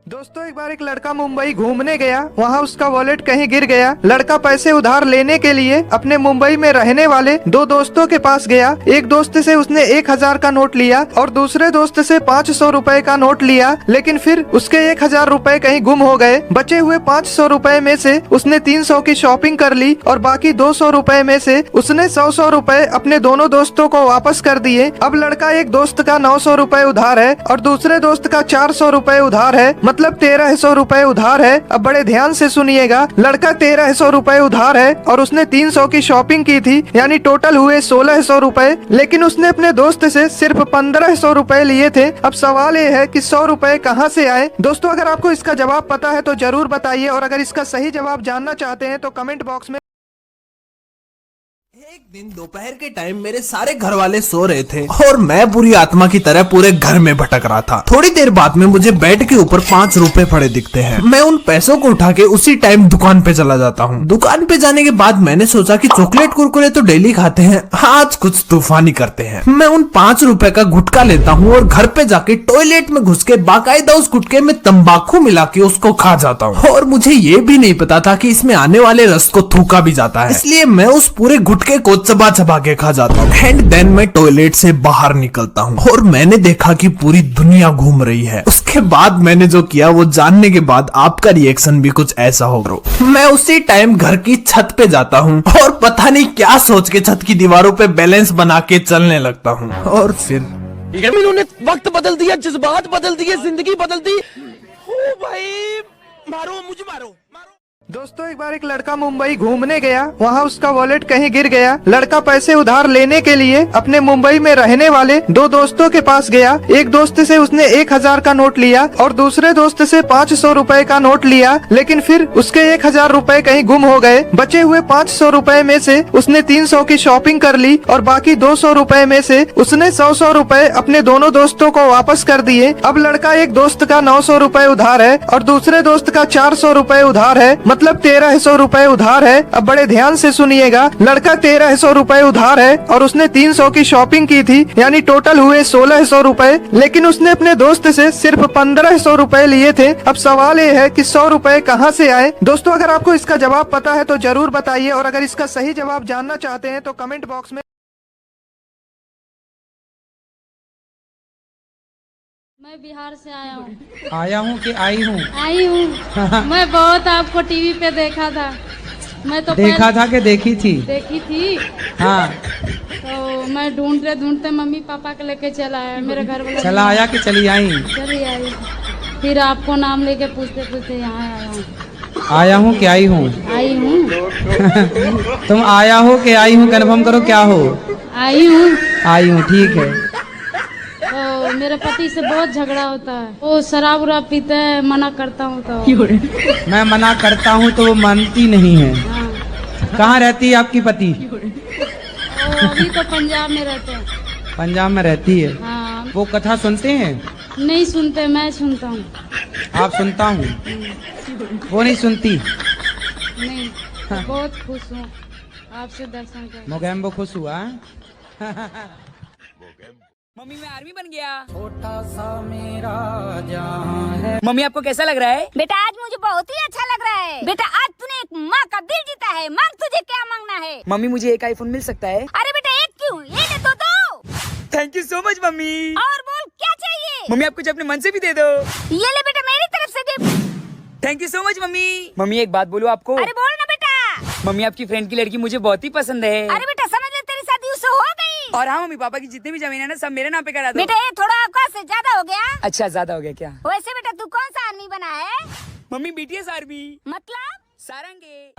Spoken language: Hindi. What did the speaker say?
दोस्तों एक बार एक लड़का मुंबई घूमने गया। वहाँ उसका वॉलेट कहीं गिर गया। लड़का पैसे उधार लेने के लिए अपने मुंबई में रहने वाले दो दोस्तों के पास गया। एक दोस्त से उसने 1000 का नोट लिया और दूसरे दोस्त से 500 रुपए का नोट लिया, लेकिन फिर उसके 1000 रुपए कहीं गुम हो गए। बचे हुए 500 रुपए में से उसने 300 की शॉपिंग कर ली और बाकी 200 रुपए में से उसने 100 रुपए अपने दोनों दोस्तों को वापस कर दिए। अब लड़का एक दोस्त का 900 रुपए उधार है और दूसरे दोस्त का 400 रुपए उधार है, मतलब 1300 रुपए उधार है। अब बड़े ध्यान से सुनिएगा, लड़का 1300 रुपए उधार है और उसने 300 की शॉपिंग की थी, यानी टोटल हुए 1600 रुपए, लेकिन उसने अपने दोस्त से सिर्फ 1500 रुपए लिए थे। अब सवाल ये है कि 100 रुपए कहाँ से आए। दोस्तों अगर आपको इसका जवाब पता है तो जरूर बताइए, और अगर इसका सही जवाब जानना चाहते हैं तो कमेंट बॉक्स में। एक दिन दोपहर के टाइम मेरे सारे घर वाले सो रहे थे और मैं बुरी आत्मा की तरह पूरे घर में भटक रहा था। थोड़ी देर बाद में मुझे बेड के ऊपर 5 रुपए पड़े दिखते हैं। मैं उन पैसों को उठा के उसी टाइम दुकान पे चला जाता हूँ। दुकान पे जाने के बाद मैंने सोचा कि चॉकलेट कुरकुरे तो डेली खाते हैं, आज कुछ तूफानी करते हैं। मैं उन 5 रुपए का गुटखा लेता हूँ और घर पे जाके टॉयलेट में घुस के बाकायदा उस गुटके में तंबाकू मिला के उसको खा जाता हूँ। और मुझे ये भी नहीं पता था कि इसमें आने वाले रस को थूका भी जाता है, इसलिए मैं उस पूरे गुटके को चबा चबा के खा जाता हूँ। एंड देन मैं टॉयलेट से बाहर निकलता हूँ और मैंने देखा कि पूरी दुनिया घूम रही है। उसके बाद मैंने जो किया वो जानने के बाद आपका रिएक्शन भी कुछ ऐसा होगा। मैं उसी टाइम घर की छत पे जाता हूँ और पता नहीं क्या सोच के छत की दीवारों पे बैलेंस बना के चलने लगता हूँ। और फिर इन्होंने वक्त बदल दिया, जज्बात बदल दिए, जिंदगी बदल दी। ओ भाई मारो, मुझे मारो। दोस्तों एक बार एक लड़का मुंबई घूमने गया। वहाँ उसका वॉलेट कहीं गिर गया। लड़का पैसे उधार लेने के लिए अपने मुंबई में रहने वाले दो दोस्तों के पास गया। एक दोस्त से उसने 1000 का नोट लिया और दूसरे दोस्त से 500 रुपए का नोट लिया, लेकिन फिर उसके 1000 रुपए कहीं गुम हो गए। बचे हुए 500 रुपए में से उसने 300 की शॉपिंग कर ली और बाकी 200 रुपए में से उसने 100 रुपए अपने दोनों दोस्तों को वापस कर दिए। अब लड़का एक दोस्त का 900 रुपए उधार है और दूसरे दोस्त का 400 रुपए उधार है, मतलब 1300 रुपए उधार है। अब बड़े ध्यान से सुनिएगा, लड़का 1300 रुपए उधार है और उसने 300 की शॉपिंग की थी, यानी टोटल हुए 1600 रुपए, लेकिन उसने अपने दोस्त से सिर्फ 1500 रुपए लिए थे। अब सवाल ये है कि 100 रुपए कहाँ से आए। दोस्तों अगर आपको इसका जवाब पता है तो जरूर बताइए, और अगर इसका सही जवाब जानना चाहते हैं तो कमेंट बॉक्स में। मैं बिहार से आया हूँ। आया हूँ कि आई हूँ? आई हूँ। मैं बहुत आपको टीवी पे देखा था। मैं तो देखा था कि देखी थी? देखी थी। हाँ, तो मैं ढूंढते मम्मी पापा के लेके चला आया। मेरे घर वाले चला आया कि चली आई? चली आई। फिर आपको नाम लेके पूछते यहाँ आया हूँ। आया हूँ कि आई हूँ? आई हूँ। तुम आया हो कि आई हूँ, कन्फर्म करो क्या हो? आई हूँ। आई हूँ, ठीक है। तो मेरे पति से बहुत झगड़ा होता है। वो शराब उराब पीते हैं, मना करता हूँ तो मैं मना करता हूँ तो वो मानती नहीं है। हाँ। कहाँ रहती है आपकी पति? वो अभी तो पंजाब में रहते हैं। पंजाब में रहती है। हाँ। वो कथा सुनते हैं? नहीं सुनते, मैं सुनता हूँ। आप सुनता हूँ, वो नहीं सुनती। नहीं, बहुत खुश हूँ आपसे दर्शन कर। मोगैम्बो खुश हुआ? मम्मी मैं आर्मी बन गया। छोटा सा मेरा जहां है। मम्मी आपको कैसा लग रहा है? बेटा आज मुझे बहुत ही अच्छा लग रहा है। बेटा आज तूने एक माँ का दिल जीता है। मांग, तुझे क्या मांगना है? मम्मी मुझे एक आईफोन मिल सकता है? अरे बेटा एक क्यों, ये दे दो। Thank you so much mummy. और बोल क्या चाहिए? मम्मी आप कुछ अपने मन से भी दे दो। ये ले बेटा मेरी तरफ से gift. Thank you so much mummy. Mummy एक बात बोलूं आपको? अरे बोल ना बेटा। मम्मी आपकी फ्रेंड की लड़की मुझे बहुत ही पसंद है। अरे बेटा समझ ले, तेरी शादी उससे हो गई। और हाँ मम्मी पापा की जितनी भी जमीन है ना सब मेरे नाम पे करा दो। बेटा ये थोड़ा औकात से ज्यादा हो गया। अच्छा ज्यादा हो गया क्या? वैसे बेटा तू कौन सा आर्मी बना है? Mummy BTS army. मतलब सारंगे।